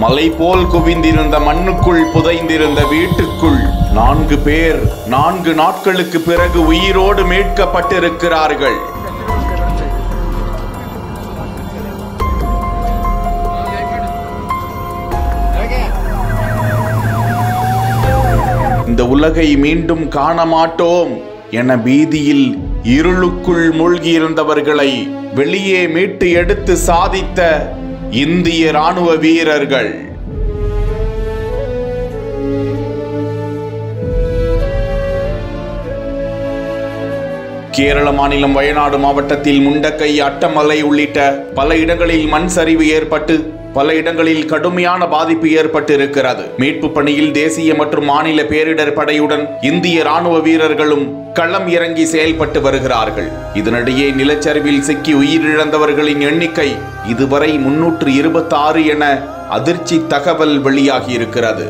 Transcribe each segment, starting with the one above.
மலை போல் குவிந்திருந்த மண்ணுக்குள் புதைந்திருந்த வீட்டுக்குள் 4 பேர் 4 நாட்களுக்கு பிறகு உயிரோடு மீட்கப்பட்டிருக்கிறார்கள். இந்த உலகை மீண்டும் காண மாட்டோம் என பீதியில் இருளுக்குள் மூழ்கியிருந்தவர்களை வெளியே மீட்டு எடுத்து சாதித்த இந்திய ராணுவ வீரர்கள். கேரள மாநிலம் வயநாடு மாவட்டத்தில் முண்டக்கை, அட்டமலை உள்ளிட்ட பல இடங்களில் மண் சரிவு ஏற்பட்டு பல இடங்களில் கடுமையான பாதிப்பு ஏற்பட்டு இருக்கிறது. மீட்பு பணியில் தேசிய மற்றும் மாநில பேரிடர் படையுடன் இந்திய ராணுவ வீரர்களும் களம் இறங்கி செயல்பட்டு வருகிறார்கள். இதனிடையே நிலச்சரிவில் சிக்கி உயிரிழந்தவர்களின் எண்ணிக்கை இதுவரை 326 என அதிர்ச்சி தகவல் வெளியாகி இருக்கிறது.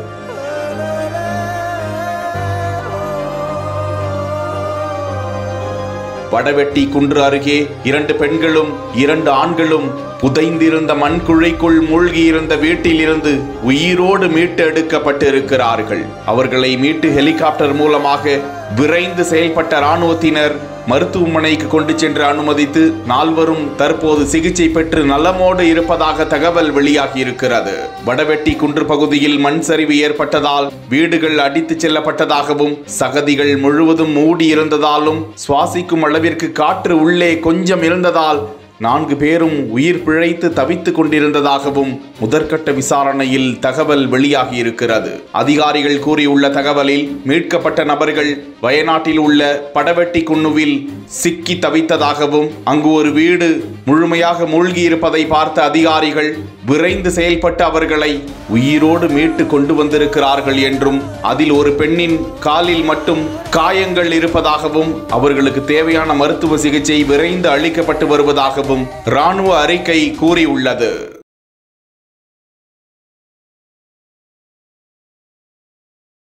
வடவெட்டி குன்று அருகே 2 பெண்களும் 2 ஆண்களும் புதைந்திருந்த மண்குழிக்குள் மூழ்கியிருந்த வீட்டில் இருந்து உயிரோடு மீட்டு எடுக்கப்பட்டு இருக்கிறார்கள். அவர்களை மீட்டு ஹெலிகாப்டர் மூலமாக விரைந்து செயல்பட்ட இராணுவத்தினர் மருத்துவமனைக்கு கொண்டு சென்று அனுமதித்து 4வரும் தற்போது சிகிச்சை பெற்று நலமோடு இருப்பதாக தகவல் வெளியாகி இருக்கிறது. வடவெட்டி குன்று பகுதியில் மண் சரிவு ஏற்பட்டதால் வீடுகள் அடித்துச் செல்லப்பட்டதாகவும் சகதிகள் முழுவதும் மூடி இருந்ததாலும் சுவாசிக்கும் அளவிற்கு காற்று உள்ளே கொஞ்சம் இருந்ததால் 4 பேரும் உயிர் பிழைத்து தவித்துக் கொண்டிருந்ததாகவும் முதற்கட்ட விசாரணையில் தகவல் வெளியாகி இருக்கிறது. அதிகாரிகள் கூறியுள்ள தகவலில் மீட்கப்பட்ட நபர்கள் வயநாட்டில் உள்ள படவெட்டி குன்னுவில் சிக்கி தவித்ததாகவும் அங்கு ஒரு வீடு முழுமையாக மூழ்கி இருப்பதை பார்த்த அதிகாரிகள் விரைந்து செயல்பட்டு அவர்களை உயிரோடு மீட்டு கொண்டு வந்திருக்கிறார்கள் என்றும் அதில் ஒரு பெண்ணின் காலில் மட்டும் காயங்கள் இருப்பதாகவும் அவர்களுக்கு தேவையான மருத்துவ சிகிச்சை விரைந்து அளிக்கப்பட்டு வருவதாகவும் இராணுவ அறிக்கை கூறியுள்ளது.